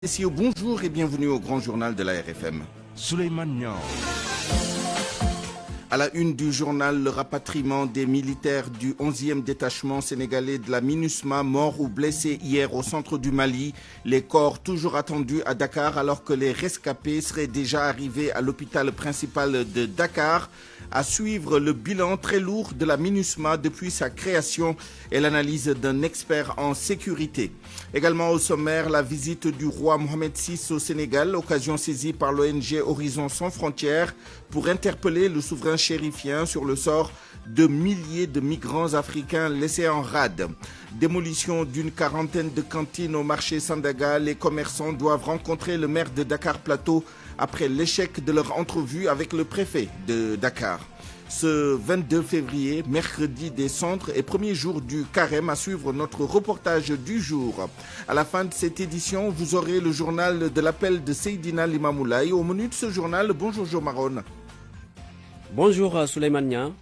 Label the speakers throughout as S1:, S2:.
S1: Messieurs, bonjour et bienvenue au grand journal de la RFM.
S2: Souleymane Niang.
S1: À la une du journal, le rapatriement des militaires du 11e détachement sénégalais de la MINUSMA, morts ou blessés hier au centre du Mali. Les corps toujours attendus à Dakar alors que les rescapés seraient déjà arrivés à l'hôpital principal de Dakar. À suivre le bilan très lourd de la MINUSMA depuis sa création et l'analyse d'un expert en sécurité. Également au sommaire, la visite du roi Mohamed VI au Sénégal, occasion saisie par l'ONG Horizon Sans Frontières pour interpeller le souverain chérifien sur le sort de milliers de migrants africains laissés en rade. Démolition d'une quarantaine de cantines au marché Sandaga, les commerçants doivent rencontrer le maire de Dakar Plateau après l'échec de leur entrevue avec le préfet de Dakar. Ce 22 février, mercredi des Cendres et premier jour du Carême, à suivre notre reportage du jour. À la fin de cette édition, vous aurez le journal de l'appel de Seydina Limamoulaye. Au menu de ce journal, bonjour Jo Maron.
S3: Bonjour Souleymane Niang.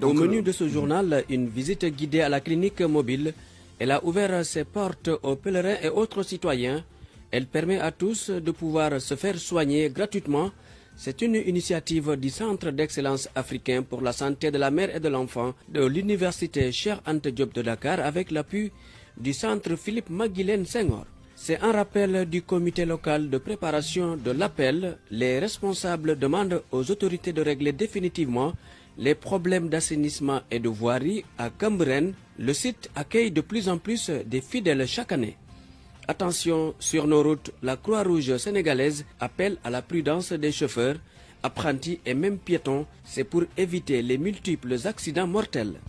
S1: Au
S3: menu de ce journal, une visite guidée à la clinique mobile. Elle a ouvert ses portes aux pèlerins et autres citoyens. Elle permet à tous de pouvoir se faire soigner gratuitement. C'est une initiative du Centre d'excellence africain pour la santé de la mère et de l'enfant de l'Université Cheikh Anta Diop de Dakar avec l'appui du Centre Philippe Maguilène Senghor. C'est un rappel du comité local de préparation de l'appel. Les responsables demandent aux autorités de régler définitivement les problèmes d'assainissement et de voirie à Cambérène. Le site accueille de plus en plus des fidèles chaque année. Attention, sur nos routes, la Croix-Rouge sénégalaise appelle à la prudence des chauffeurs, apprentis et même piétons. C'est pour éviter les multiples accidents mortels.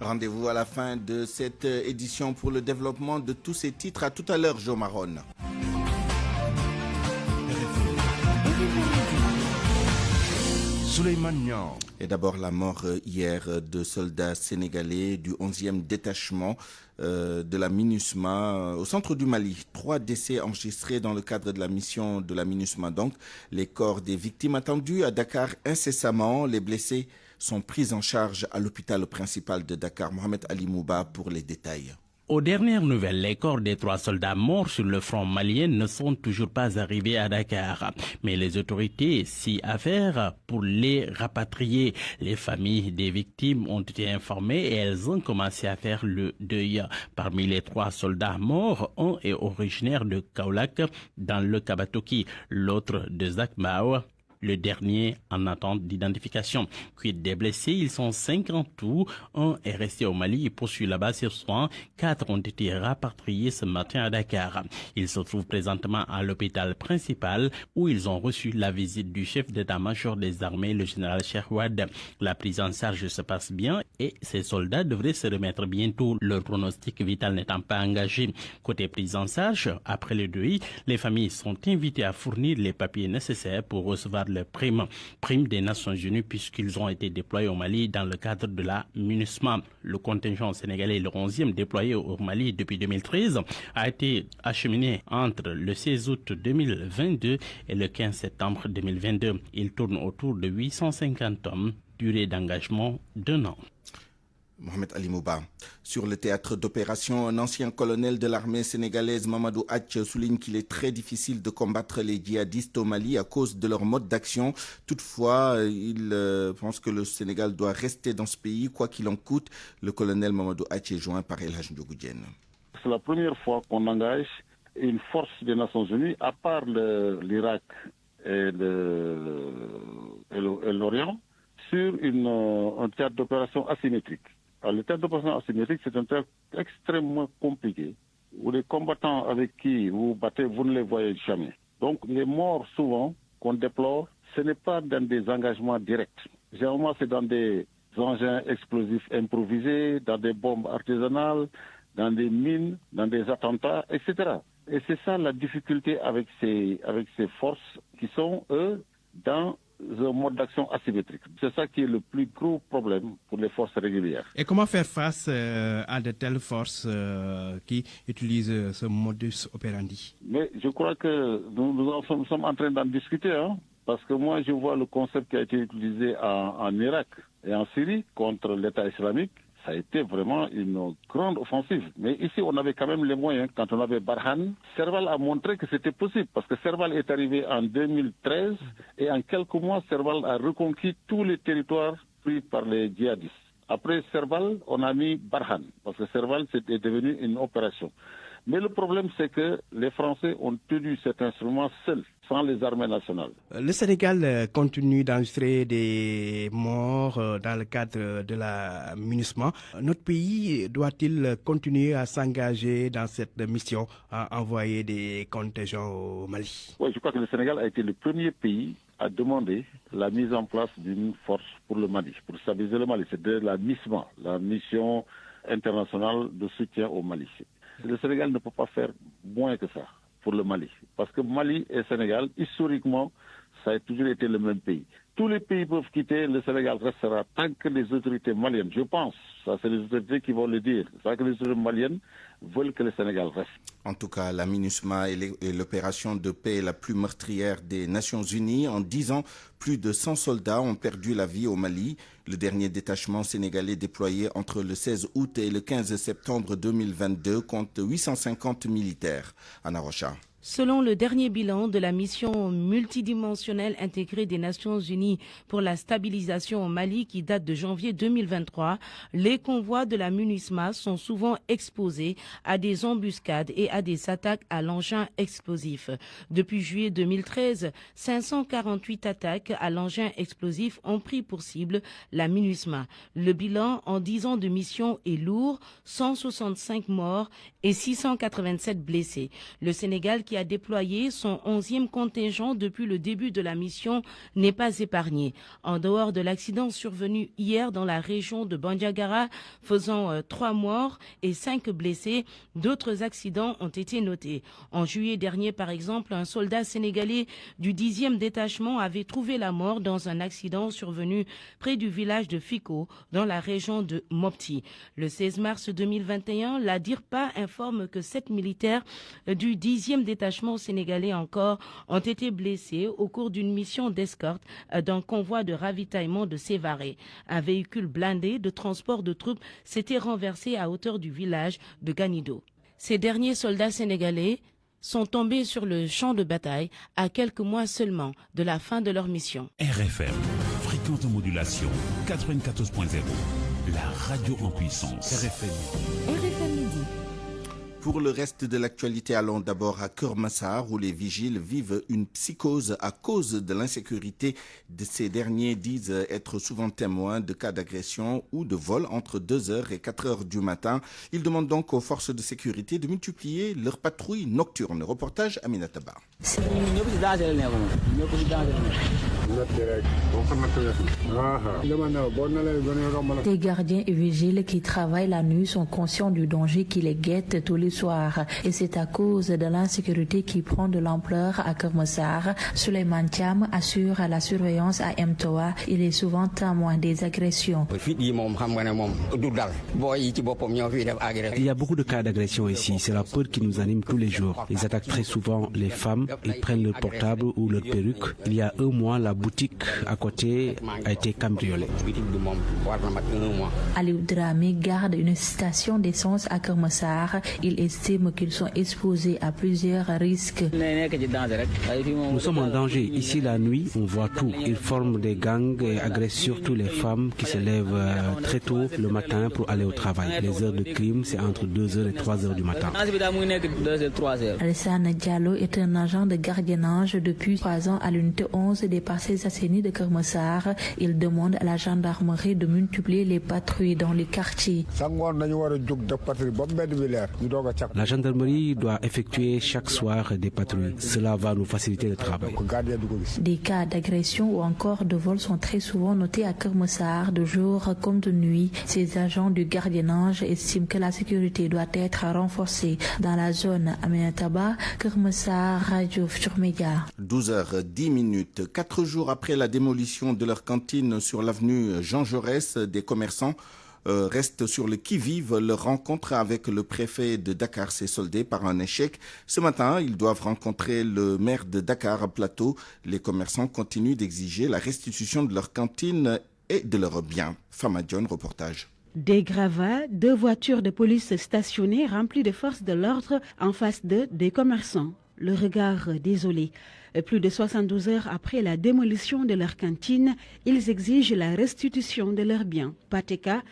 S1: Rendez-vous à la fin de cette édition pour le développement de tous ces titres. À tout à l'heure, Jo Maron.
S2: Souleymane Niang.
S1: Et d'abord la mort hier de soldats sénégalais du 11e détachement de la MINUSMA au centre du Mali. 3 décès enregistrés dans le cadre de la mission de la MINUSMA. Donc, les corps des victimes attendus à Dakar incessamment. Les blessés sont pris en charge à l'hôpital principal de Dakar. Mohamed Ali Mouba pour les détails.
S4: Aux dernières nouvelles, les corps des 3 soldats morts sur le front malien ne sont toujours pas arrivés à Dakar. Mais les autorités s'y affairent pour les rapatrier. Les familles des victimes ont été informées et elles ont commencé à faire le deuil. Parmi les 3 soldats morts, un est originaire de Kaolack dans le Kabatoki, l'autre de Zakmao. Le dernier en attente d'identification. Quid des blessés, ils sont 5 en tout. Un est resté au Mali et poursuit là-bas ses soins. 4 ont été rapatriés ce matin à Dakar. Ils se trouvent présentement à l'hôpital principal où ils ont reçu la visite du chef d'état-major des armées, le général Cheikh Wade. La prise en charge se passe bien et ces soldats devraient se remettre bientôt, leur pronostic vital n'étant pas engagé. Côté prise en charge, après le deuil, les familles sont invitées à fournir les papiers nécessaires pour recevoir le prime des Nations Unies puisqu'ils ont été déployés au Mali dans le cadre de la MINUSMA. Le contingent sénégalais, le 11e déployé au Mali depuis 2013, a été acheminé entre le 16 août 2022 et le 15 septembre 2022. Il tourne autour de 850 hommes, durée d'engagement d'1 an.
S1: Mohamed Ali Mouba. Sur le théâtre d'opération, un ancien colonel de l'armée sénégalaise, Mamadou Hatch, souligne qu'il est très difficile de combattre les djihadistes au Mali à cause de leur mode d'action. Toutefois, il pense que le Sénégal doit rester dans ce pays, quoi qu'il en coûte. Le colonel Mamadou Hatch est joint par El Hadj Ndiogou Diène.
S5: C'est la première fois qu'on engage une force des Nations Unies, à part l'Irak et l'Orient, sur un théâtre d'opération asymétrique. Alors, le théâtre d'opération asymétrique, c'est un théâtre extrêmement compliqué, où les combattants avec qui vous battez, vous ne les voyez jamais. Donc, les morts, souvent, qu'on déplore, ce n'est pas dans des engagements directs. Généralement, c'est dans des engins explosifs improvisés, dans des bombes artisanales, dans des mines, dans des attentats, etc. Et c'est ça la difficulté avec ces forces qui sont, eux, dans un mode d'action asymétrique. C'est ça qui est le plus gros problème pour les forces régulières.
S2: Et comment faire face à de telles forces qui utilisent ce modus operandi? Mais
S5: je crois que nous sommes en train d'en discuter, parce que moi je vois le concept qui a été utilisé en Irak et en Syrie contre l'État islamique. Ça a été vraiment une grande offensive. Mais ici, on avait quand même les moyens. Quand on avait Barkhane, Serval a montré que c'était possible. Parce que Serval est arrivé en 2013 et en quelques mois, Serval a reconquis tous les territoires pris par les djihadistes. Après Serval, on a mis Barkhane. Parce que Serval, c'était devenu une opération. Mais le problème, c'est que les Français ont tenu cet instrument seuls, sans les armées nationales.
S2: Le Sénégal continue d'enregistrer des morts dans le cadre de la MINUSMA. Notre pays doit-il continuer à s'engager dans cette mission, à envoyer des contingents au Mali?
S5: Oui, je crois que le Sénégal a été le premier pays à demander la mise en place d'une force pour le Mali, pour stabiliser le Mali. C'est de la MISMA, la mission internationale de soutien au Mali. Le Sénégal ne peut pas faire moins que ça pour le Mali. Parce que Mali et Sénégal, historiquement, ça a toujours été le même pays. Tous les pays peuvent quitter, le Sénégal restera tant que les autorités maliennes, je pense, ça c'est les autorités qui vont le dire, tant que les autorités maliennes veulent que le Sénégal reste.
S1: En tout cas, la MINUSMA est l'opération de paix la plus meurtrière des Nations Unies. En 10 ans, plus de 100 soldats ont perdu la vie au Mali. Le dernier détachement sénégalais déployé entre le 16 août et le 15 septembre 2022 compte 850 militaires. Anna Rocha.
S6: Selon le dernier bilan de la mission multidimensionnelle intégrée des Nations Unies pour la stabilisation au Mali qui date de janvier 2023, les convois de la MINUSMA sont souvent exposés à des embuscades et à des attaques à l'engin explosif. Depuis juillet 2013, 548 attaques à l'engin explosif ont pris pour cible la MINUSMA. Le bilan en 10 ans de mission est lourd, 165 morts et 687 blessés. Le Sénégal, qui a déployé son 11e contingent depuis le début de la mission, n'est pas épargné. En dehors de l'accident survenu hier dans la région de Bandiagara, faisant 3 morts et 5 blessés, d'autres accidents ont été notés. En juillet dernier, par exemple, un soldat sénégalais du 10e détachement avait trouvé la mort dans un accident survenu près du village de Fiko, dans la région de Mopti. Le 16 mars 2021, la DIRPA informe que 7 militaires du 10e détachement sénégalais encore ont été blessés au cours d'une mission d'escorte d'un convoi de ravitaillement de Sévaré. Un véhicule blindé de transport de troupes s'était renversé à hauteur du village de Ganido. Ces derniers soldats sénégalais sont tombés sur le champ de bataille à quelques mois seulement de la fin de leur mission.
S7: RFM, fréquente modulation 94.0, la radio en puissance.
S8: RFM midi.
S1: Pour le reste de l'actualité, allons d'abord à Keur-Massar où les vigiles vivent une psychose à cause de l'insécurité. Ces derniers disent être souvent témoins de cas d'agression ou de vol entre 2h et 4h du matin. Ils demandent donc aux forces de sécurité de multiplier leurs patrouilles nocturnes. Reportage Aminata Ba.
S8: Les gardiens et vigiles qui travaillent la nuit sont conscients du danger qui les guette tous les soirs. Et c'est à cause de l'insécurité qui prend de l'ampleur à Keur-Massar. Souleymane Thiam assure la surveillance à Mtoa. Il est souvent témoin des agressions.
S9: Il y a beaucoup de cas d'agression ici. C'est la peur qui nous anime tous les jours. Ils attaquent très souvent les femmes. Ils prennent leur portable ou leur perruque. Il y a un mois, la boutique à côté a été cambriolée.
S8: Aliou Dramé garde une station d'essence à Keur-Massar. Il estime qu'ils sont exposés à plusieurs risques.
S9: Nous sommes en danger. Ici, la nuit, on voit tout. Ils forment des gangs et agressent surtout les femmes qui se lèvent très tôt le matin pour aller au travail. Les heures de crime, c'est entre 2h et 3h du matin.
S8: Alessane Diallo est un agent de gardiennage depuis 3 ans à l'unité 11 des Parcelles Assainies de Keur-Massar. Il demande à la gendarmerie de multiplier les patrouilles dans les quartiers.
S9: La gendarmerie doit effectuer chaque soir des patrouilles. Cela va nous faciliter le travail.
S8: Des cas d'agression ou encore de vol sont très souvent notés à Keur-Massar, de jour comme de nuit. Ces agents du gardiennage estiment que la sécurité doit être renforcée dans la zone Aminata Ba, Keur-Massar, Radio Futur Média.
S1: 12h10. 4 jours après la démolition de leur cantine sur l'avenue Jean Jaurès, des commerçants restent sur le qui-vive. Leur rencontre avec le préfet de Dakar s'est soldée par un échec. Ce matin, ils doivent rencontrer le maire de Dakar Plateau. Les commerçants continuent d'exiger la restitution de leur cantine et de leurs biens. Fama John, reportage.
S10: Des gravats, 2 voitures de police stationnées remplies de forces de l'ordre en face des commerçants. Le regard désolé. Plus de 72 heures après la démolition de leur cantine, ils exigent la restitution de leurs biens. Pateka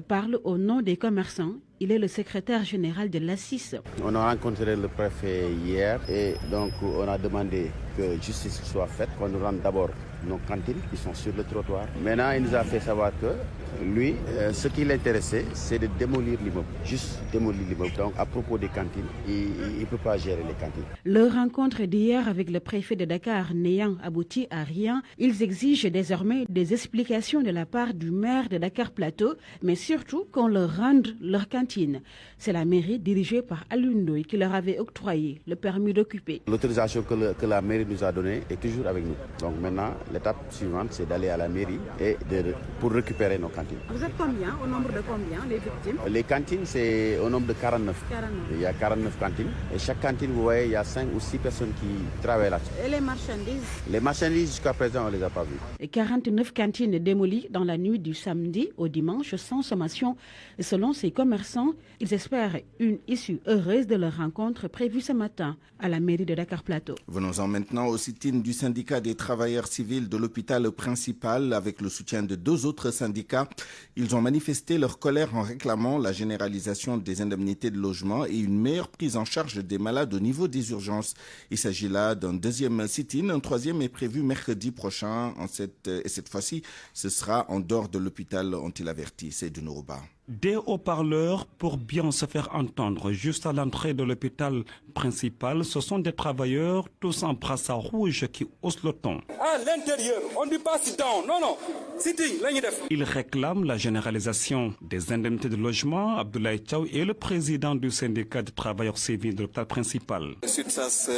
S10: parle au nom des commerçants. Il est le secrétaire général de l'ASSIS.
S11: On a rencontré le préfet hier et donc on a demandé que justice soit faite, qu'on nous rende d'abord nos cantines qui sont sur le trottoir. Maintenant, il nous a fait savoir que lui, ce qui l'intéressait, c'est de démolir l'immeuble, juste démolir l'immeuble. Donc à propos des cantines, il ne peut pas gérer les cantines.
S10: Leur rencontre d'hier avec le préfet de Dakar n'ayant abouti à rien, ils exigent désormais des explications de la part du maire de Dakar Plateau, mais surtout qu'on leur rende leur cantine. C'est la mairie dirigée par Alioune Ndoye qui leur avait octroyé le permis d'occuper.
S11: L'autorisation que la mairie nous a donnée est toujours avec nous. Donc maintenant, l'étape suivante, c'est d'aller à la mairie et pour récupérer nos cantines.
S10: Vous êtes combien, au nombre de combien, les victimes?
S11: Les cantines, c'est au nombre de 49. Il y a 49 cantines. Et chaque cantine, vous voyez, il y a 5 ou 6 personnes qui travaillent là-dessus.
S10: Et les marchandises?
S11: Les marchandises, jusqu'à présent, on ne les a pas vues.
S10: Et 49 cantines démolies dans la nuit du samedi au dimanche sans sommation. Selon ces commerçants, ils espèrent une issue heureuse de leur rencontre prévue ce matin à la mairie de Dakar Plateau.
S1: Venons-en maintenant au sit-in du syndicat des travailleurs civils de l'hôpital principal avec le soutien de 2 autres syndicats. Ils ont manifesté leur colère en réclamant la généralisation des indemnités de logement et une meilleure prise en charge des malades au niveau des urgences. Il s'agit là d'un 2e sit-in. Un 3e est prévu mercredi prochain. Et cette fois-ci, ce sera en dehors de l'hôpital, ont-ils averti. C'est du Nourouba.
S12: Des haut-parleurs pour bien se faire entendre. Juste à l'entrée de l'hôpital principal, ce sont des travailleurs tous en brassard rouge qui haussent le ton.
S13: À l'intérieur, on ne dit pas sit down. Non, sitting.
S12: Ils réclament la généralisation des indemnités de logement. Abdoulaye Tchaou est le président du syndicat de travailleurs civils de l'hôpital principal.
S14: Le SUTSAS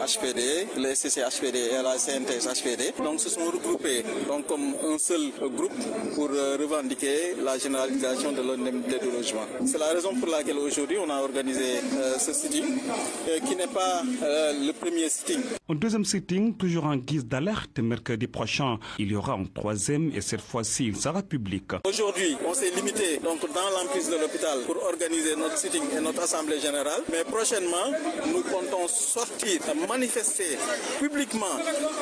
S14: HPD, le SCC-HPD et la CNTS-HPD donc, se sont regroupés donc, comme un seul groupe pour revendiquer la généralisation de l'indemnité de logement. C'est la raison pour laquelle aujourd'hui on a organisé ce sitting qui n'est pas le premier sitting.
S12: Un 2e sitting, toujours en guise d'alerte, mercredi prochain, il y aura un 3e et cette fois-ci il sera public.
S14: Aujourd'hui, on s'est limité donc, dans l'emprise de l'hôpital pour organiser notre sitting et notre assemblée générale, mais prochainement nous comptons sortir, manifester publiquement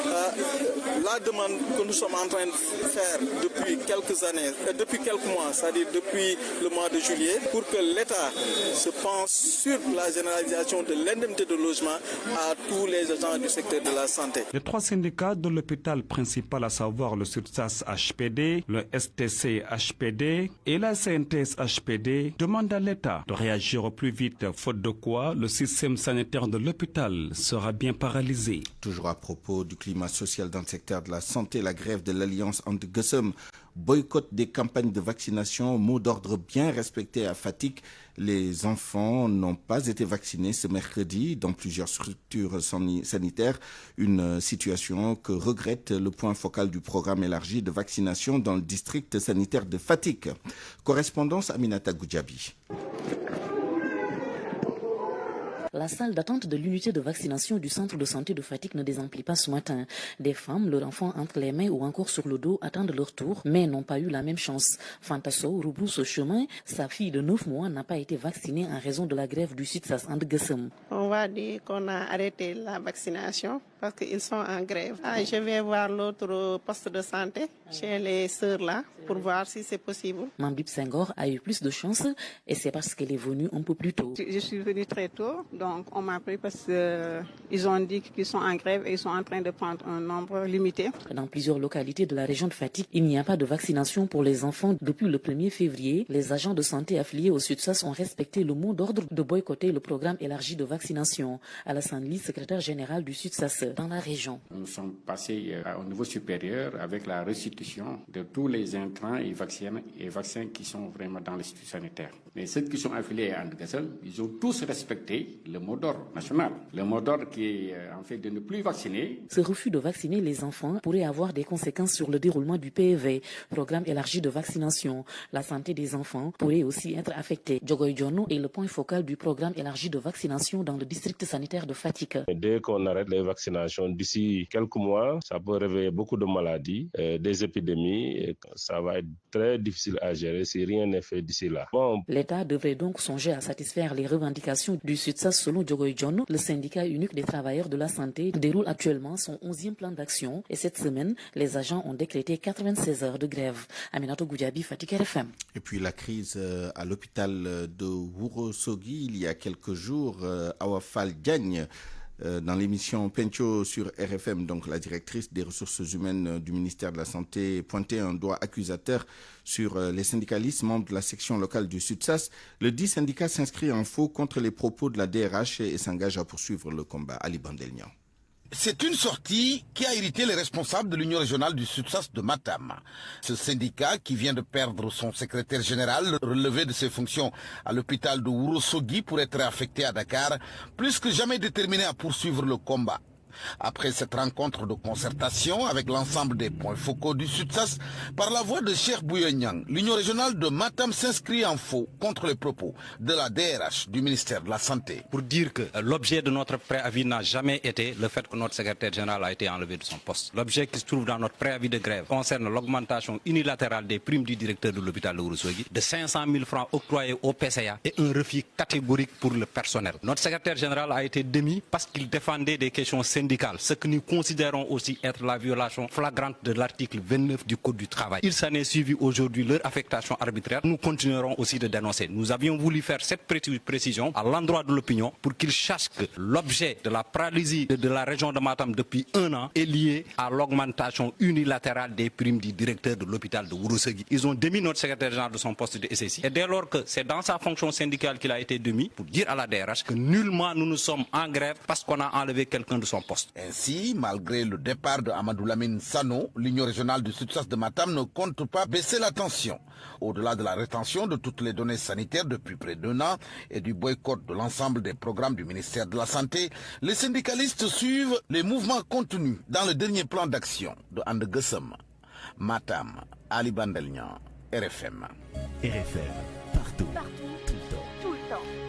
S14: la demande que nous sommes en train de faire depuis quelques années, depuis quelques mois, c'est-à-dire depuis le mois de juillet, pour que l'État se penche sur la généralisation de l'indemnité de logement à tous les agents du secteur de la santé.
S12: Les 3 syndicats de l'hôpital principal, à savoir le SUTSAS HPD, le STC HPD et la CNTS HPD, demandent à l'État de réagir au plus vite, faute de quoi le système sanitaire de l'hôpital sera bien paralysé.
S1: Toujours à propos du climat social dans le secteur de la santé, la grève de l'Alliance anti-Guessum boycott des campagnes de vaccination, mot d'ordre bien respecté à Fatick. Les enfants n'ont pas été vaccinés ce mercredi dans plusieurs structures sanitaires, une situation que regrette le point focal du programme élargi de vaccination dans le district sanitaire de Fatick. Correspondance Aminata Goudjabi.
S15: La salle d'attente de l'unité de vaccination du centre de santé de Fatick ne désemplit pas ce matin. Des femmes, leurs enfants entre les mains ou encore sur le dos, attendent leur tour, mais n'ont pas eu la même chance. Fantasso rebrousse ce chemin. Sa fille de 9 mois n'a pas été vaccinée en raison de la grève du SUTSAS anti-Guessum.
S16: On va dire qu'on a arrêté la vaccination parce qu'ils sont en grève. Je vais voir l'autre poste de santé chez les sœurs là pour voir si c'est possible.
S15: Mambib Senghor a eu plus de chance et c'est parce qu'elle est venue un peu plus tôt.
S16: Je suis venue très tôt, donc on m'a pris parce qu'ils ont dit qu'ils sont en grève et ils sont en train de prendre un nombre limité.
S15: Dans plusieurs localités de la région de Fatick, il n'y a pas de vaccination pour les enfants depuis le 1er février. Les agents de santé affiliés au SUTSAS ont respecté le mot d'ordre de boycotter le programme élargi de vaccination. Alassane Ly, secrétaire général du SUTSAS dans la région.
S17: Nous sommes passés au niveau supérieur avec la restitution de tous les intrants et vaccins qui sont vraiment dans l'institut sanitaire. Mais ceux qui sont affiliés à Anne-Gassel, ils ont tous respecté le mot d'ordre national. Le mot d'ordre qui est en fait de ne plus vacciner.
S15: Ce refus de vacciner les enfants pourrait avoir des conséquences sur le déroulement du PEV, programme élargi de vaccination. La santé des enfants pourrait aussi être affectée. Djogoy Djono est le point focal du programme élargi de vaccination dans le district sanitaire de Fatick.
S18: Dès qu'on arrête les vaccinations, réglementation, d'ici quelques mois, ça peut réveiller beaucoup de maladies, des épidémies, et ça va être très difficile à gérer si rien n'est fait d'ici là.
S15: L'État devrait donc songer à satisfaire les revendications du SUTSAS selon Diogoy John. Le syndicat unique des travailleurs de la santé déroule actuellement son 11e plan d'action et cette semaine, les agents ont décrété 96 heures de grève. Aminato Goudiaby, Fatick RFM.
S1: Et puis la crise à l'hôpital de Ourossogui il y a quelques jours, Awa Fall Diagne, dans l'émission Pencho sur RFM, donc la directrice des ressources humaines du ministère de la Santé pointait un doigt accusateur sur les syndicalistes membres de la section locale du SUTSAS. Le dit syndicat s'inscrit en faux contre les propos de la DRH et s'engage à poursuivre le combat. Ali Bandelnian.
S19: C'est une sortie qui a irrité les responsables de l'Union régionale du SUTSAS de Matam. Ce syndicat, qui vient de perdre son secrétaire général, relevé de ses fonctions à l'hôpital de Ourossogui pour être affecté à Dakar, plus que jamais déterminé à poursuivre le combat. Après cette rencontre de concertation avec l'ensemble des points focaux du SUTSAS, par la voix de Cheikh Bouyenyang, l'Union régionale de Matam s'inscrit en faux contre les propos de la DRH du ministère de la Santé.
S20: Pour dire que l'objet de notre préavis n'a jamais été le fait que notre secrétaire général a été enlevé de son poste. L'objet qui se trouve dans notre préavis de grève concerne l'augmentation unilatérale des primes du directeur de l'hôpital de Ourossogui de 500 000 francs octroyés au PCA et un refus catégorique pour le personnel. Notre secrétaire général a été démis parce qu'il défendait des questions syndicales, ce que nous considérons aussi être la violation flagrante de l'article 29 du Code du travail. Il s'en est suivi aujourd'hui leur affectation arbitraire. Nous continuerons aussi de dénoncer. Nous avions voulu faire cette précision à l'endroit de l'opinion pour qu'ils sachent que l'objet de la paralysie de la région de Matam depuis 1 an est lié à l'augmentation unilatérale des primes du directeur de l'hôpital de Ourossogui. Ils ont démis notre secrétaire général de son poste de SSI. Et dès lors que c'est dans sa fonction syndicale qu'il a été démis, pour dire à la DRH que nullement nous sommes en grève parce qu'on a enlevé quelqu'un de son poste.
S19: Ainsi, malgré le départ de Amadou Lamine Sano, l'Union régionale du SUTSAS de Matam ne compte pas baisser la tension. Au-delà de la rétention de toutes les données sanitaires depuis près d'1 an et du boycott de l'ensemble des programmes du ministère de la Santé, les syndicalistes suivent les mouvements contenus dans le dernier plan d'action de Andegessem. Matam, Ali Bandelnian, RFM.
S7: RFM, partout.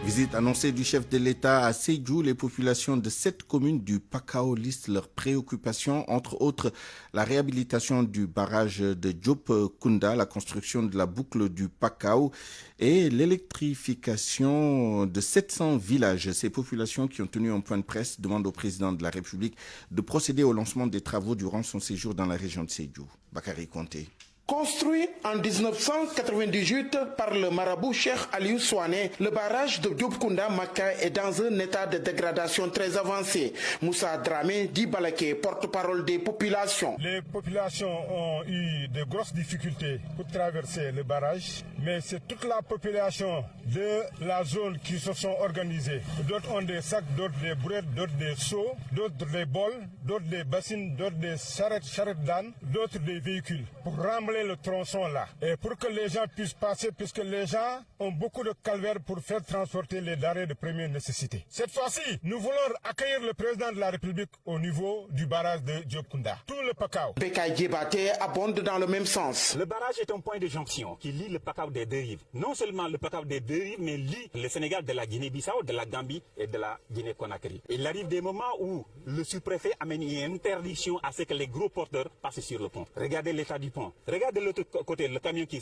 S1: Visite annoncée du chef de l'État à Sédhiou, les populations de 7 communes du Pakao listent leurs préoccupations, entre autres la réhabilitation du barrage de Diop Kounda, la construction de la boucle du Pakao et l'électrification de 700 villages. Ces populations qui ont tenu un point de presse demandent au président de la République de procéder au lancement des travaux durant son séjour dans la région de Sédhiou. Bakary Konté.
S21: Construit en 1998 par le marabout Cheikh Aliou Souané, le barrage de Diop Kounda Maka est dans un état de dégradation très avancé. Moussa Dramé dit Balaké, porte-parole des populations.
S22: Les populations ont eu de grosses difficultés pour traverser le barrage, mais c'est toute la population de la zone qui se sont organisées. D'autres ont des sacs, d'autres des brouettes, d'autres des seaux, d'autres des bols, d'autres des bassines, d'autres des charrettes d'âne, d'autres des véhicules pour rembler le tronçon là. Et pour que les gens puissent passer, puisque les gens ont beaucoup de calvaires pour faire transporter les denrées de première nécessité. Cette fois-ci, nous voulons accueillir le président de la République au niveau du barrage de Diop Kounda. Tout le Pakao.
S21: Bekaï Djebaté abonde dans le même sens.
S23: Le barrage est un point de jonction qui lie le Pakao des deux rives. Non seulement le Pakao des deux rives, mais lie le Sénégal de la Guinée-Bissau, de la Gambie et de la Guinée-Conakry. Il arrive des moments où le sous-préfet amène une interdiction à ce que les gros porteurs passent sur le pont. Regardez l'état du pont. Regardez de l'autre côté le camion qui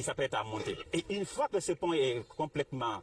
S23: s'apprête à monter. Et une fois que ce pont est complètement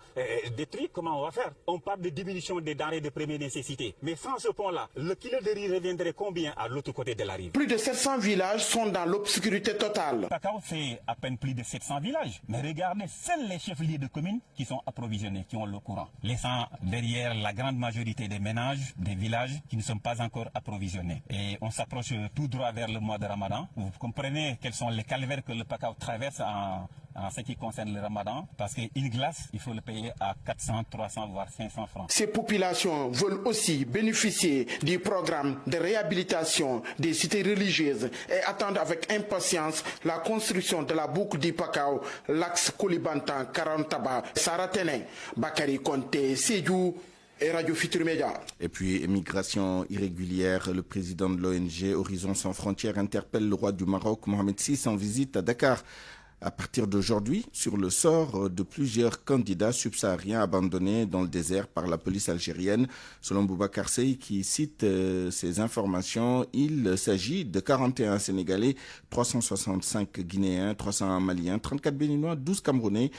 S23: détruit, comment on va faire? On parle de diminution des denrées de première nécessité. Mais sans ce pont-là, le kilo de riz reviendrait combien à l'autre côté de la rive?
S21: Plus de 700 villages sont dans l'obscurité totale.
S23: Pakao, c'est à peine plus de 700 villages. Mais regardez, seuls les chefs-lieux de communes qui sont approvisionnés, qui ont le courant. Laissant derrière la grande majorité des ménages, des villages qui ne sont pas encore approvisionnés. Et on s'approche tout droit vers le mois de Ramadan. Vous comprenez quels sont les calvaires que le Pakao traverse en ce qui concerne le Ramadan, parce qu'une glace, il faut le payer à 400, 300, voire 500 francs.
S21: Ces populations veulent aussi bénéficier du programme de réhabilitation des cités religieuses et attendent avec impatience la construction de la boucle du Pakao, l'axe Kolibantan, Karantaba, Saratene, Bakary Konté, Sédhiou, et Radio Futur Média.
S1: Et puis, immigration irrégulière, le président de l'ONG Horizon Sans Frontières interpelle le roi du Maroc, Mohamed VI, en visite à Dakar. à partir d'aujourd'hui sur le sort de plusieurs candidats subsahariens abandonnés dans le désert par la police algérienne. Selon Boubacar Sey, qui cite ces informations, il s'agit de 41 Sénégalais, 365 Guinéens, 301 Maliens, 34 Béninois, 12 Camerounais.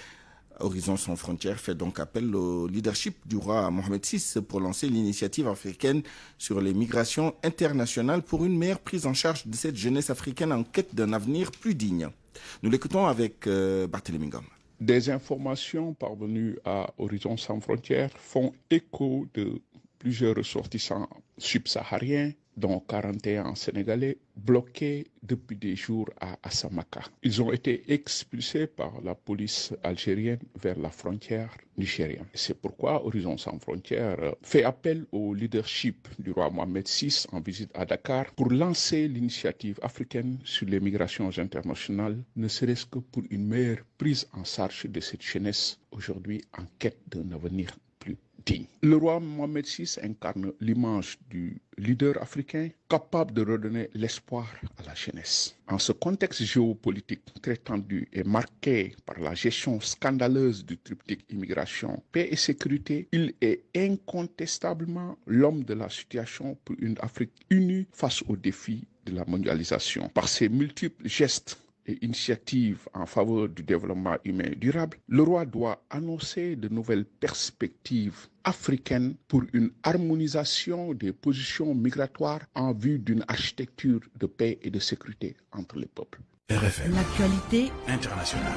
S1: Horizon sans frontières fait donc appel au leadership du roi Mohamed VI pour lancer l'initiative africaine sur les migrations internationales pour une meilleure prise en charge de cette jeunesse africaine en quête d'un avenir plus digne. Nous l'écoutons avec Barthélémy Ngom.
S2: Des informations parvenues à Horizon sans frontières font écho de plusieurs ressortissants subsahariens, dont 41 Sénégalais, bloqués depuis des jours à Assamaka. Ils ont été expulsés par la police algérienne vers la frontière nigérienne. C'est pourquoi Horizon sans frontières fait appel au leadership du roi Mohamed VI en visite à Dakar pour lancer l'initiative africaine sur les migrations internationales, ne serait-ce que pour une meilleure prise en charge de cette jeunesse aujourd'hui en quête d'un avenir plus digne. Le roi Mohamed VI incarne l'image du leader africain capable de redonner l'espoir à la jeunesse. En ce contexte géopolitique très tendu et marqué par la gestion scandaleuse du triptyque immigration, paix et sécurité, il est incontestablement l'homme de la situation pour une Afrique unie face aux défis de la mondialisation. Par ses multiples gestes et initiatives en faveur du développement humain durable, le roi doit annoncer de nouvelles perspectives africaines pour une harmonisation des positions migratoires en vue d'une architecture de paix et de sécurité entre les peuples.
S7: RFM.
S6: L'actualité
S7: internationale.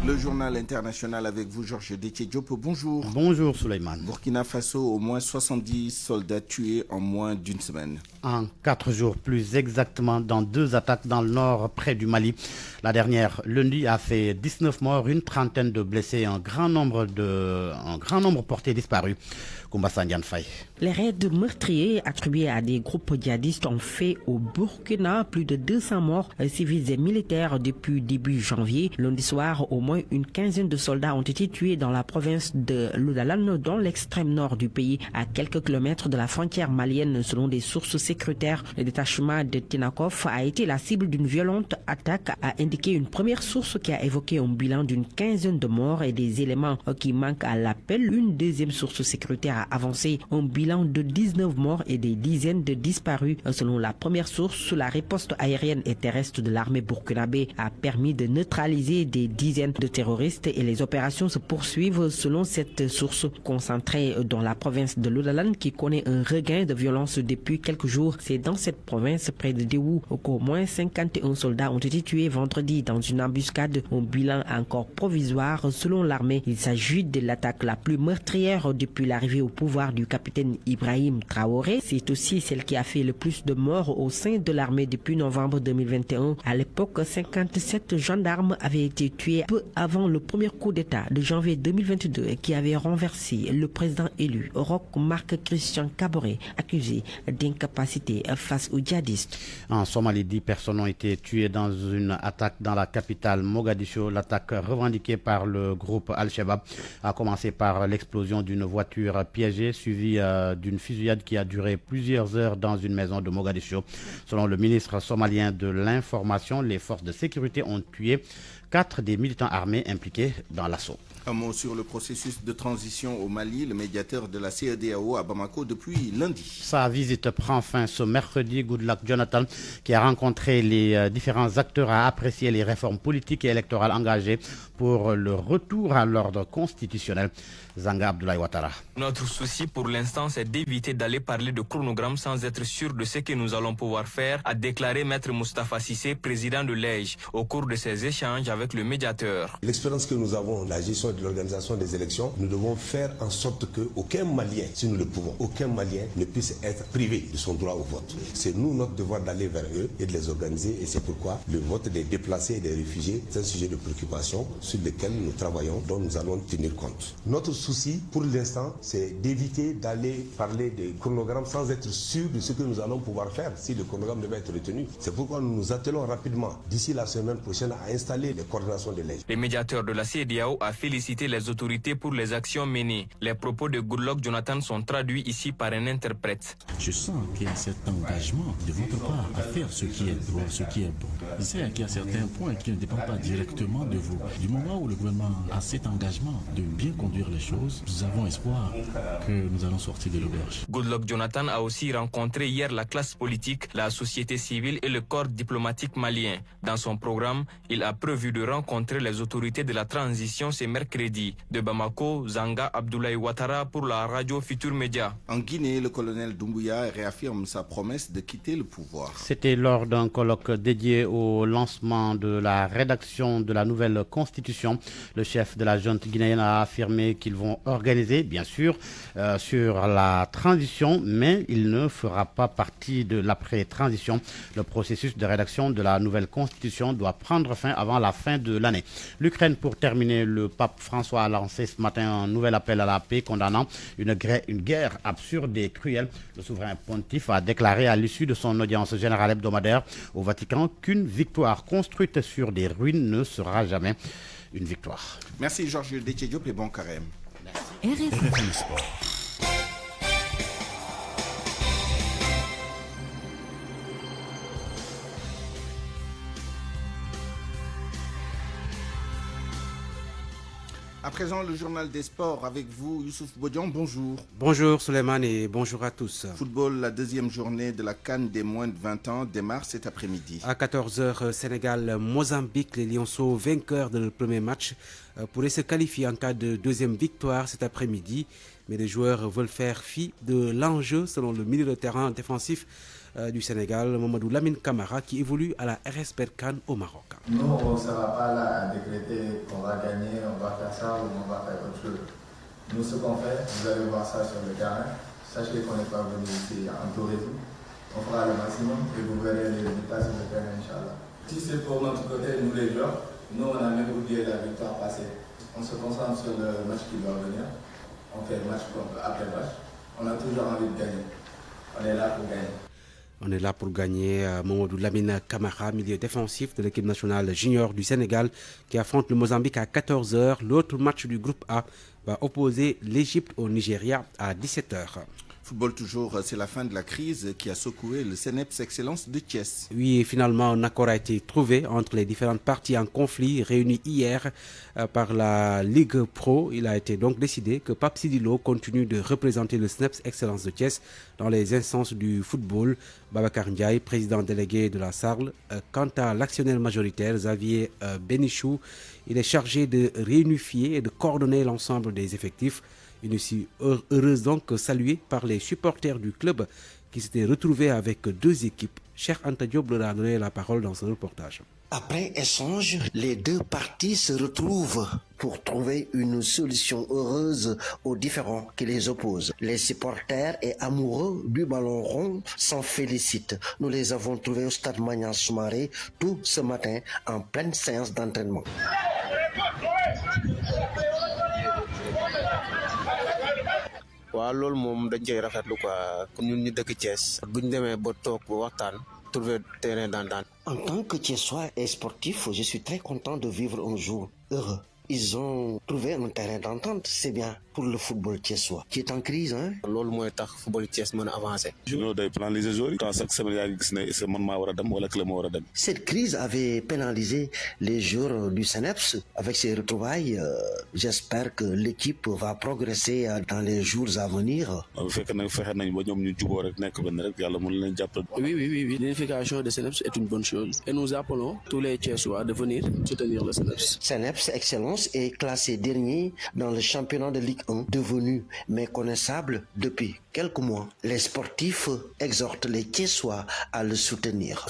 S1: Le journal international avec vous, Georges Détié Diop. Bonjour.
S3: Bonjour, Souleymane.
S1: Burkina Faso, au moins 70 soldats tués en moins d'une semaine.
S3: En 4 jours, plus exactement, dans 2 attaques dans le nord, près du Mali. La dernière, lundi, a fait 19 morts, une trentaine de blessés, un grand nombre portés disparus.
S6: Les raids meurtriers attribués à des groupes djihadistes ont fait au Burkina plus de 200 morts civils et militaires depuis début janvier. Lundi soir, au moins une quinzaine de soldats ont été tués dans la province de Ludalan, dans l'extrême nord du pays, à quelques kilomètres de la frontière malienne. Selon des sources sécuritaires, le détachement de Tinakov a été la cible d'une violente attaque, a indiqué une première source qui a évoqué un bilan d'une quinzaine de morts et des éléments qui manquent à l'appel. Une deuxième source sécuritaire a avancé un bilan de 19 morts et des dizaines de disparus. Selon la première source, la riposte aérienne et terrestre de l'armée burkinabé a permis de neutraliser des dizaines de terroristes et les opérations se poursuivent selon cette source concentrée dans la province de Ludalan qui connaît un regain de violence depuis quelques jours. C'est dans cette province, près de Déwou, qu'au moins 51 soldats ont été tués vendredi dans une embuscade. Un bilan encore provisoire selon l'armée. Il s'agit de l'attaque la plus meurtrière depuis l'arrivée au pouvoir du capitaine Ibrahim Traoré. C'est aussi celle qui a fait le plus de morts au sein de l'armée depuis novembre 2021. À l'époque, 57 gendarmes avaient été tués peu avant le premier coup d'État de janvier 2022 qui avait renversé le président élu Roch Marc Christian Kaboré, accusé d'incapacité face aux djihadistes.
S3: En Somalie, 10 personnes ont été tuées dans une attaque dans la capitale Mogadiscio. L'attaque revendiquée par le groupe Al-Shabaab a commencé par l'explosion d'une voiture piégée suivie d'une fusillade qui a duré plusieurs heures dans une maison de Mogadiscio. Selon le ministre somalien de l'Information, les forces de sécurité ont tué 4 des militants armés impliqués dans l'assaut.
S1: Un mot sur le processus de transition au Mali. Le médiateur de la CEDEAO à Bamako depuis lundi.
S3: Sa visite prend fin ce mercredi. Goodluck Jonathan, qui a rencontré les différents acteurs, a apprécié les réformes politiques et électorales engagées pour le retour à l'ordre constitutionnel. Zanga Abdoulaye Ouattara.
S4: Notre souci pour l'instant, c'est d'éviter d'aller parler de chronogramme sans être sûr de ce que nous allons pouvoir faire, a déclaré Maître Moustapha Cissé, président de l'EJ, au cours de ses échanges avec le médiateur.
S24: L'expérience que nous avons, la gestion et de l'organisation des élections, nous devons faire en sorte qu'aucun Malien, si nous le pouvons, aucun Malien ne puisse être privé de son droit au vote. C'est nous notre devoir d'aller vers eux et de les organiser, et c'est pourquoi le vote des déplacés et des réfugiés est un sujet de préoccupation sur lequel nous travaillons, dont nous allons tenir compte. Notre souci pour l'instant, c'est d'éviter d'aller parler des chronogrammes sans être sûr de ce que nous allons pouvoir faire si le chronogramme devait être retenu. C'est pourquoi nous nous attelons rapidement, d'ici la semaine prochaine, à installer les coordinations de l'EJ.
S4: Le médiateur de la CEDEAO a félicité félicité les autorités pour les actions menées. Les propos de Goodluck Jonathan sont traduits ici par un interprète.
S5: Je sens qu'il y a cet engagement de votre part à faire ce qui est droit, ce qui est bon. Je sais qu'il y a certains points qui ne dépendent pas directement de vous. Du moment où le gouvernement a cet engagement de bien conduire les choses, nous avons espoir que nous allons sortir de l'auberge.
S4: Goodluck Jonathan a aussi rencontré hier la classe politique, la société civile et le corps diplomatique malien. Dans son programme, il a prévu de rencontrer les autorités de la transition ce mercredi. De Bamako, Zanga Abdoulaye Ouattara pour la radio Futur Média.
S1: En Guinée, le colonel Doumbouya réaffirme sa promesse de quitter le pouvoir.
S3: C'était lors d'un colloque dédié au lancement de la rédaction de la nouvelle constitution. Le chef de la junte guinéenne a affirmé qu'ils vont organiser, bien sûr, sur la transition, mais il ne fera pas partie de l'après-transition. Le processus de rédaction de la nouvelle constitution doit prendre fin avant la fin de l'année. L'Ukraine, pour terminer, le pape François a lancé ce matin un nouvel appel à la paix condamnant une guerre absurde et cruelle. Le souverain pontife a déclaré à l'issue de son audience générale hebdomadaire au Vatican qu'une victoire construite sur des ruines ne sera jamais une victoire.
S1: Merci Georges Détié-Diop et bon carême.
S7: RFM Sport.
S1: À présent, le journal des sports avec vous, Youssouf Bodian, bonjour.
S8: Bonjour Souleymane et bonjour à tous.
S1: Football, la deuxième journée de la CAN des moins de 20 ans démarre cet après-midi.
S8: À 14h, Sénégal-Mozambique, les Lionceaux, vainqueurs de leur premier match, pourraient se qualifier en cas de deuxième victoire cet après-midi. Mais les joueurs veulent faire fi de l'enjeu selon le milieu de terrain défensif du Sénégal, Mamadou Lamine Camara, qui évolue à la RS Berkane au Maroc.
S9: Nous, on ne sera pas là à décréter qu'on va gagner, on va faire ça ou on va faire autre chose. Nous, ce qu'on fait, vous allez voir ça sur le terrain. Sachez qu'on n'est pas venu ici en tourisme. On fera le maximum et vous verrez les résultats sur le terrain, Inch'Allah. Si c'est pour notre côté, nous les joueurs, nous, on a même oublié la victoire passée. On se concentre sur le match qui doit venir. On fait match après match. On a toujours envie de gagner. On est là pour gagner.
S8: On est là pour gagner. Mamadou Lamine Camara, milieu défensif de l'équipe nationale junior du Sénégal, qui affronte le Mozambique à 14h. L'autre match du groupe A va opposer l'Égypte au Nigeria à 17h.
S1: Football toujours, c'est la fin de la crise qui a secoué le CNEPS Excellence de Thiès.
S8: Oui, et finalement, un accord a été trouvé entre les différentes parties en conflit réunies hier par la Ligue Pro. Il a été donc décidé que Pape Sidilo continue de représenter le CNEPS Excellence de Thiès dans les instances du football. Babacar Ndiaye, président délégué de la SARL. Quant à l'actionnaire majoritaire, Xavier Benichou, il est chargé de réunifier et de coordonner l'ensemble des effectifs. Une issue heureuse donc saluée par les supporters du club qui s'étaient retrouvés avec deux équipes. Cheikh Anta Diop leur a donné la parole dans ce reportage.
S11: Après échange, les deux parties se retrouvent pour trouver une solution heureuse aux différends qui les opposent. Les supporters et amoureux du ballon rond s'en félicitent. Nous les avons trouvés au stade Maniang Soumaré tout ce matin en pleine séance d'entraînement.
S25: waaw loolu moom dañ koy rafetlu quoi comme ñun ñu dëkk Thiès bu ñu demee ba toog waxtaan trouver terrain d'entente.
S11: En tant que Thiessois et sportif, je suis très content de vivre un jour heureux. Ils ont trouvé un terrain d'entente, c'est bien pour le football thiessois qui est en crise, hein.
S25: loolu mooy tax football Thiès mën a avancer.
S26: Nous day pénaliser joueurs yi quand chaque semaine yaa ngi gis ne est-ce que man maa war a dem wala club moo war a dem.
S11: Cette crise avait pénalisé les joueurs du CNEPS. Avec ces retrouvailles, j'espère que l'équipe va progresser dans les jours à venir.
S26: bu fekkee nag fexe nañ ba ñoom ñu juboo rek nekk benn rek yàlla mën leen jàppale.
S27: Oui. L'unification de CNEPS est une bonne chose et nous appelons tous les Thiessois de venir soutenir le CNEPS.
S11: CNEPS Excellence est classé dernier dans le championnat de Ligue 1, devenu méconnaissable depuis quelques mois. Les sportifs exhortent les Thiessois à le soutenir.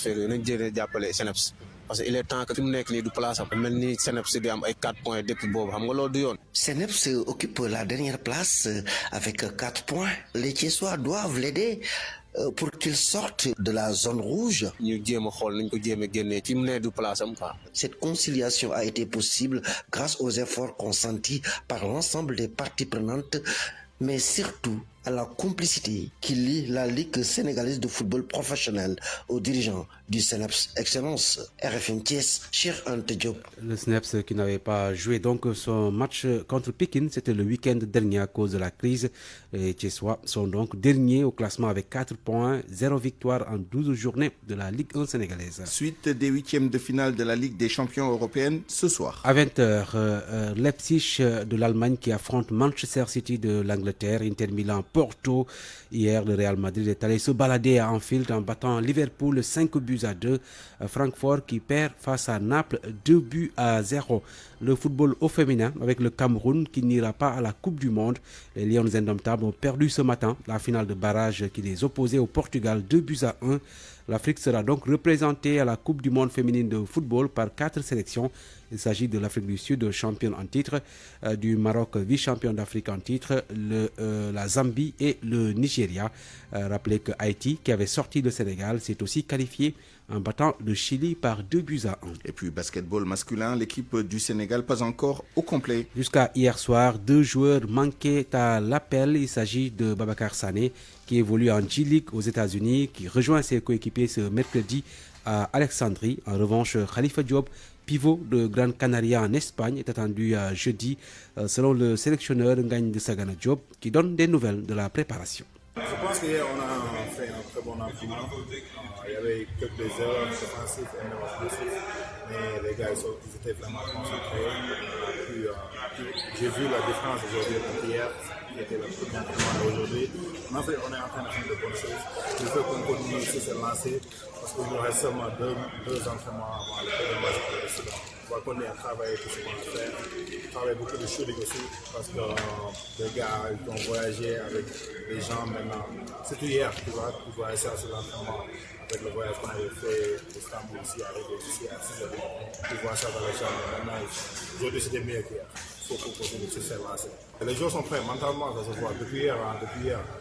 S25: Parce qu'il est temps que fi mu nekk nii du place am mel ni CNEPS di am ay 4 points depuis boobu xam nga loolu du yoon.
S11: CNEPS occupe la dernière place avec 4 points. Les Thiessois doivent l'aider pour qu'il sorte de la zone rouge.
S25: ñu jéem a xool nañ ko jéem a génnee fi mu ne du place am quoi.
S11: Cette conciliation a été possible grâce aux efforts consentis par l'ensemble des parties prenantes, mais surtout à la complicité qui lie la Ligue sénégalaise de football professionnel aux dirigeants du CNEPS Excellence. RFM Thiès, Cheikh Anta Diop.
S8: Le CNEPS qui n'avait pas joué donc son match contre Pékin, c'était le week-end dernier à cause de la crise. Les Thiessois sont donc derniers au classement avec 4 points, 0 victoire en 12 journées de la Ligue 1 sénégalaise.
S1: Suite des huitièmes de finale de la Ligue des champions européenne ce soir.
S8: À 20h, Leipzig de l'Allemagne qui affronte Manchester City de l'Angleterre, Inter Milan, Porto. Hier, le Real Madrid est allé se balader à Anfield en battant Liverpool 5-2. Francfort qui perd face à Naples 2-0. Le football au féminin avec le Cameroun qui n'ira pas à la Coupe du Monde. Les Lions indomptables ont perdu ce matin la finale de barrage qui les opposait au Portugal 2-1. L'Afrique sera donc représentée à la Coupe du Monde féminine de football par 4 sélections. Il s'agit de l'Afrique du Sud, championne en titre, du Maroc, vice-champion d'Afrique en titre, la Zambie et le Nigeria. Rappelez que Haïti, qui avait sorti le Sénégal, s'est aussi qualifié en battant le Chili par 2-1.
S1: Et puis basketball masculin, l'équipe du Sénégal pas encore au complet.
S8: Jusqu'à hier soir, 2 joueurs manquaient à l'appel. Il s'agit de Babacar Sané qui évolue en G-League aux États-Unis, qui rejoint ses coéquipiers ce mercredi à Alexandrie. En revanche, Khalifa Diop, pivot de Gran Canaria en Espagne, est attendu jeudi, selon le sélectionneur Ngagne de Sagana Diop, qui donne des nouvelles de la préparation.
S10: Je pense qu'hier, on a fait un très bon entraînement. Il y avait quelques erreurs défensives et offensives, mais les gars, ils étaient vraiment concentrés. J'ai vu la différence aujourd'hui et hier, qui était le premier entraînement aujourd'hui. En fait, on est en train de faire de bonnes choses. Il faut qu'on continue sur cette lancée, parce qu'il nous reste seulement deux entraînements avant le premier match pour le Soudan. On va continuer à travailler tout ce qu'on a fait. Travailler beaucoup de shooting aussi, parce que les gars, ils vont voyager avec les gens maintenant. C'était hier, tu vois ça sur l'entraînement. Avec le voyage qu'on avait fait d'Istanbul ici, arrivé ici à 6h, tu vois ça dans les gens. Maintenant, aujourd'hui, c'était mieux qu'hier. Il faut continuer sur cette lancée. Les joueurs sont prêts mentalement, ça se voit. Depuis hier,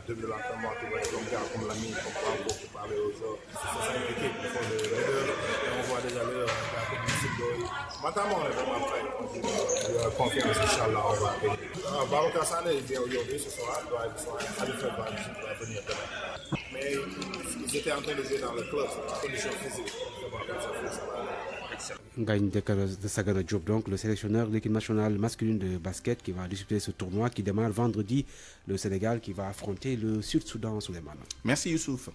S10: depuis l'entraînement, tu vois, comme gars, comme l'ami, comme Franco, qui parlait aux joueurs. C'est une équipe, il faut des leaders. Et on voit déjà le gars comme Nissigoi. Mentalement, on est vraiment prêts. Confiance, Inch'Allah, on va venir. Babacar Sané, il vient aujourd'hui, ce soir. Khalifa va venir demain. Mais ils étaient en train de jouer dans le club, c'est une condition physique.
S8: Ngagne de Sagana Diop, donc le sélectionneur de l'équipe nationale masculine de basket qui va disputer ce tournoi qui démarre vendredi. Le Sénégal qui va affronter le Sud-Soudan sous les mains.
S1: Merci Youssouf.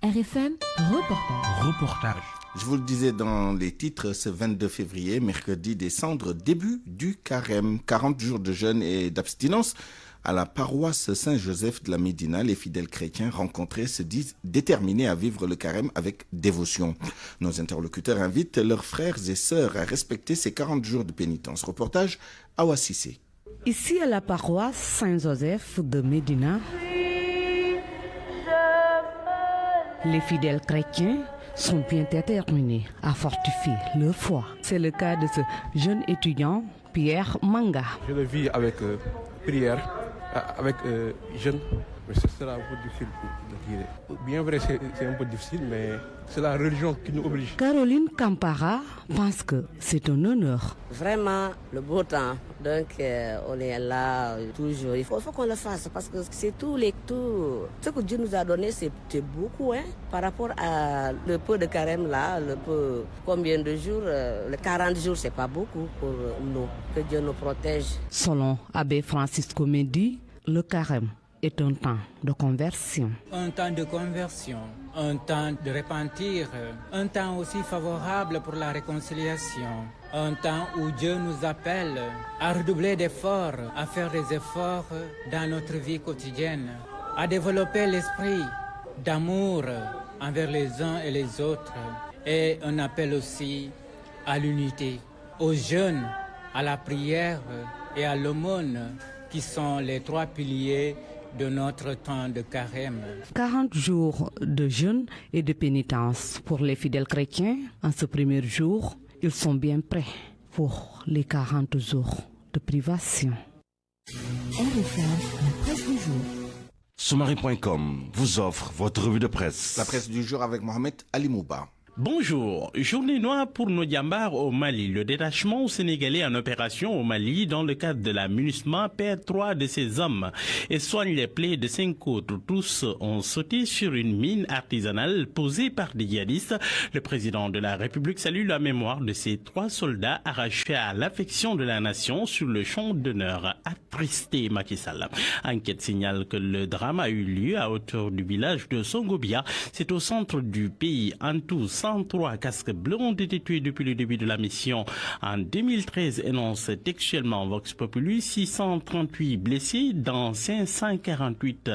S12: RFM, reportage.
S1: Je vous le disais dans les titres, ce 22 février, mercredi des cendres, début du carême. 40 jours de jeûne et d'abstinence. À la paroisse Saint-Joseph de la Médina, les fidèles chrétiens rencontrés se disent déterminés à vivre le carême avec dévotion. Nos interlocuteurs invitent leurs frères et sœurs à respecter ces 40 jours de pénitence. Reportage Awa Cissé.
S13: Ici à la paroisse Saint-Joseph de Médina, les fidèles chrétiens sont bien déterminés à fortifier leur foi. C'est le cas de ce jeune étudiant, Pierre Manga.
S14: Je le vis avec prière. Avec jeunes, mais ce sera un peu difficile de dire. Bien vrai, c'est un peu difficile, mais c'est la religion qui nous oblige.
S13: Caroline Campara pense que c'est un honneur.
S16: Vraiment, le beau temps. Donc, on est là toujours. Il faut qu'on le fasse parce que c'est tout. Ce que Dieu nous a donné, c'est beaucoup. Par rapport à le peu de carême là, combien de jours, les 40 jours, c'est pas beaucoup pour nous. Que Dieu nous protège.
S13: Selon Abbé Francisco Mendy, le carême est un temps de conversion.
S17: Un temps de conversion, un temps de repentir, un temps aussi favorable pour la réconciliation, un temps où Dieu nous appelle à redoubler d'efforts, à faire des efforts dans notre vie quotidienne, à développer l'esprit d'amour envers les uns et les autres, et un appel aussi à l'unité, aux jeunes, à la prière et à l'aumône, qui sont les 3 piliers de notre temps de carême.
S13: 40 jours de jeûne et de pénitence pour les fidèles chrétiens. En ce premier jour, ils sont bien prêts pour les 40 jours de privation.
S12: RFM, la presse du jour.
S18: Soumari.com vous offre votre revue de presse.
S1: La presse du jour avec Mohamed Ali Mouba.
S15: Bonjour, journée noire pour nos diambars au Mali. Le détachement sénégalais en opération au Mali dans le cadre de la MINUSMA perd 3 de ses hommes et soigne les plaies de 5 autres. Tous ont sauté sur une mine artisanale posée par des djihadistes. Le président de la République salue la mémoire de ces 3 soldats arrachés à l'affection de la nation sur le champ d'honneur. Attristé Macky Sall. Enquête signale que le drame a eu lieu à hauteur du village de Songobia. C'est au centre du pays. En tout, 103 casques bleus ont été tués depuis le début de la mission. En 2013, énonce textuellement Vox Populi, 638 blessés dans 548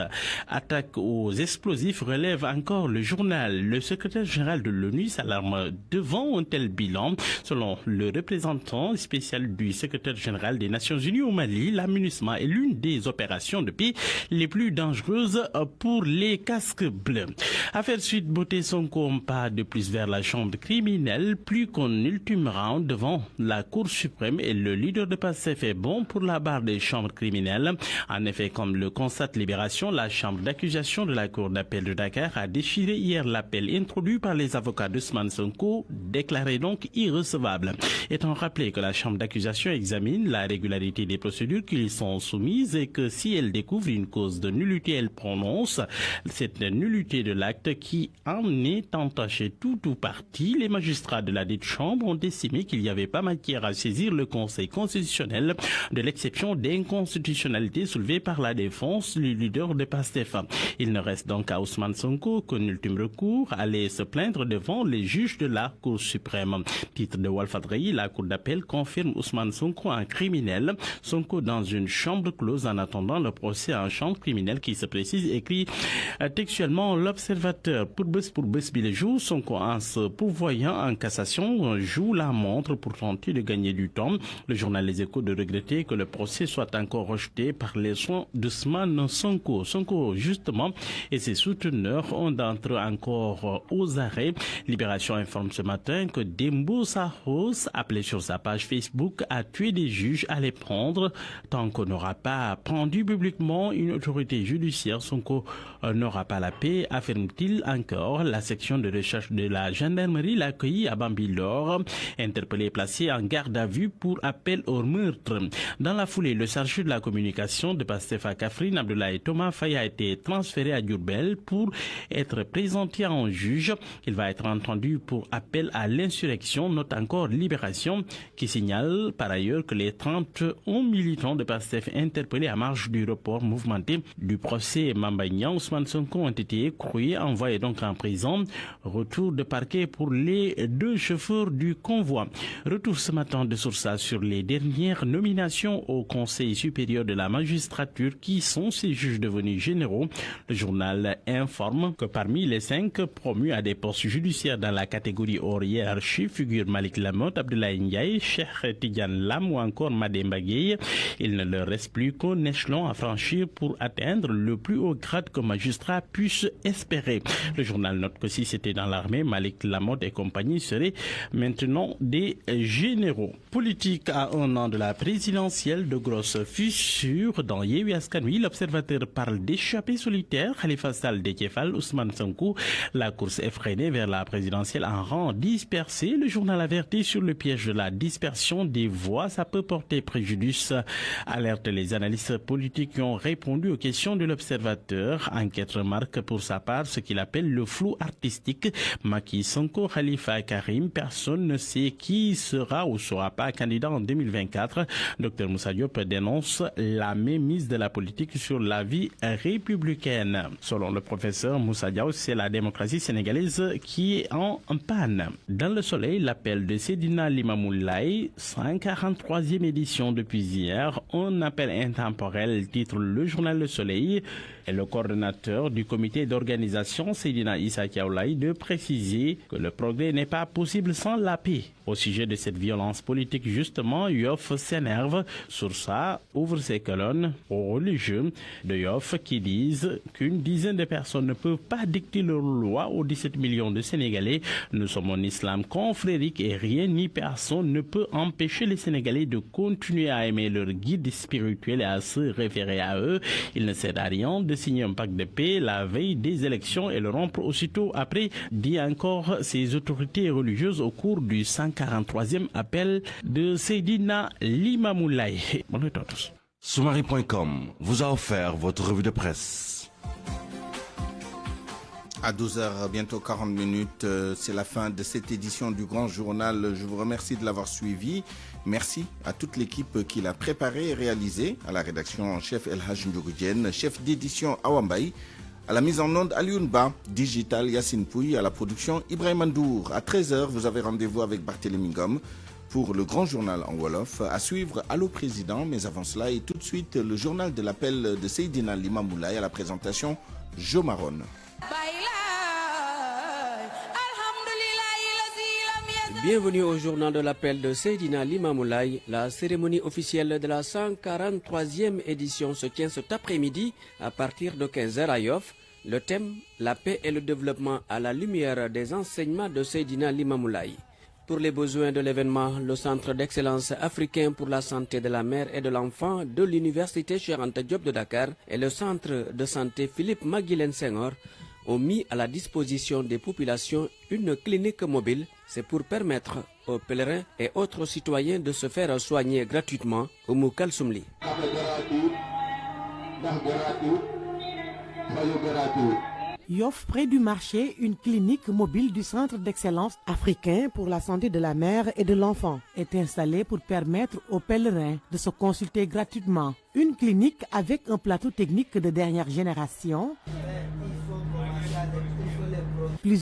S15: attaques aux explosifs, relève encore le journal. Le secrétaire général de l'ONU s'alarme devant un tel bilan. Selon le représentant spécial du secrétaire général des Nations Unies au Mali, la MINUSMA est l'une des opérations de paix les plus dangereuses pour les casques bleus. Affaire Suite Beauté Sonko, pas de plus vers la chambre criminelle, plus qu'un ultime round devant la Cour suprême, et le leader de PASTEF est bon pour la barre des chambres criminelles. En effet, comme le constate Libération, la chambre d'accusation de la Cour d'appel de Dakar a déchiré hier l'appel introduit par les avocats d'Ousmane Sonko, déclaré donc irrecevable. Étant rappelé que la chambre d'accusation examine la régularité des procédures qui lui sont soumises et que si elle découvre une cause de nullité, elle prononce cette nullité de l'acte qui en est entaché tout ou partie. Les magistrats de la dite chambre ont estimé qu'il n'y avait pas matière à saisir le Conseil constitutionnel de l'exception d'inconstitutionnalité soulevée par la défense du leader de PASTEF. Il ne reste donc à Ousmane Sonko qu'un ultime recours, aller se plaindre devant les juges de la Cour suprême. Titre de Walfadjri, la Cour d'appel confirme Ousmane Sonko en criminel. Sonko dans une chambre close en attendant le procès en chambre criminelle qui se précise, écrit textuellement l'Observateur. Pour bés bi le jour, Sonko en se pourvoyant en cassation joue la montre pour tenter de gagner du temps. Le journal Les Échos de regretter que le procès soit encore rejeté par les soins d'Ousmane Sonko. Sonko, justement, et ses souteneurs ont d'entre encore aux arrêts. Libération informe ce matin que Dembo Sahos, appelé sur sa page Facebook, a tué des juges à les prendre. Tant qu'on n'aura pas pendu publiquement une autorité judiciaire, Sonko n'aura pas la paix, affirme-t-il encore. La section de recherche de la gendarmerie l'a accueilli à Bambilor, interpellé et placé en garde à vue pour appel au meurtre. Dans la foulée, le chargé de la communication de PASTEF à Kaffrine, Abdoulaye Thomas Faye, a été transféré à Diourbel pour être présenté en juge. Il va être entendu pour appel à l'insurrection, note encore Libération, qui signale par ailleurs que les 31 militants de PASTEF interpellés à marge du report mouvementé du procès Mamba Niang, Ousmane Sonko, ont été écroués, envoyés donc en prison. Retour de parquet pour les 2 chauffeurs du convoi. Retour ce matin de Source sur les dernières nominations au Conseil supérieur de la magistrature. Qui sont ces juges devenus généraux? Le journal informe que parmi les 5 promus à des postes judiciaires dans la catégorie hors hiérarchie figurent Malik Lamotte, Abdoulaye Ndiaye, Cheikh Tidiane Lam ou encore Mademba Gueye. Il ne leur reste plus qu'un échelon à franchir pour atteindre le plus haut grade que magistrat puisse espérer. Le journal note que si c'était dans l'armée, Malik Lamotte et compagnie seraient maintenant des généraux. Politique à 1 an de la présidentielle, de grosses fissures dans Yewwi Askan Wi. L'Observateur parle d'échappée solitaire. Khalifa Sall, Déthié Fall, Ousmane Sonko. La course effrénée vers la présidentielle en rang dispersé. Le journal avertit sur le piège de la dispersion des voix. Ça peut porter préjudice. Alerte les analystes politiques qui ont répondu aux questions de l'Observateur. Enquête remarque pour sa part ce qu'il appelle le flou artistique. Macky, Sonko, Khalifa, Karim, personne ne sait qui sera ou sera pas candidat en 2024. Dr Moussa Diop dénonce la mainmise de la politique sur la vie républicaine. Selon le professeur Moussa Diop, c'est la démocratie sénégalaise qui est en panne. Dans le Soleil, l'appel de Seydina Limamoulaye, 143e édition depuis hier, un appel intemporel, titre le journal Le Soleil, et le coordonnateur du comité d'organisation, Seydina Issa Kaoulaye, de préciser que le progrès n'est pas possible sans la paix. Au sujet de cette violence politique, justement, Yoff s'énerve. Sur ça, ouvre ses colonnes aux religieux de Yoff qui disent qu'une dizaine de personnes ne peuvent pas dicter leur loi aux 17 millions de Sénégalais. Nous sommes en islam confrérique et rien ni personne ne peut empêcher les Sénégalais de continuer à aimer leur guide spirituel et à se référer à eux. Il ne sert à rien de de signer un pacte de paix la veille des élections et le rompre aussitôt après, dit encore ces autorités religieuses au cours du 143e appel de Seydina Limamou Laye. Bonne nuit à tous.
S2: Soumari.com vous a offert votre revue de presse.
S1: À 12h, bientôt 40 minutes, c'est la fin de cette édition du Grand Journal. Je vous remercie de l'avoir suivi. Merci à toute l'équipe qui l'a préparé et réalisé. À la rédaction en chef El Haj Ndjougoudienne, chef d'édition Awambaï, à la mise en onde Alioune Ba, digital Yassine Pouy, à la production Ibrahim Andour. À 13h, vous avez rendez-vous avec Barthélémy Ngom pour le Grand Journal en Wolof. À suivre Allô Président, mais avant cela et tout de suite le journal de l'appel de Seydina Limamou Laye à la présentation Jo Maron.
S8: Bienvenue au journal de l'appel de Seydina Limamou Laye. La cérémonie officielle de la 143e édition se tient cet après-midi à partir de 15h à Yoff. Le thème, la paix et le développement à la lumière des enseignements de Seydina Limamou Laye. Pour les besoins de l'événement, le Centre d'excellence africain pour la santé de la mère et de l'enfant de l'Université Cheikh Anta Diop de Dakar et le Centre de santé Philippe Maguilène Senghor ont mis à la disposition des populations une clinique mobile. C'est pour permettre aux pèlerins et autres citoyens de se faire soigner gratuitement au Moukal Soumli.
S18: Yoff, près du marché, une clinique mobile du Centre d'excellence africain pour la santé de la mère et de l'enfant est installée pour permettre aux pèlerins de se consulter gratuitement. Une clinique avec un plateau technique de dernière génération.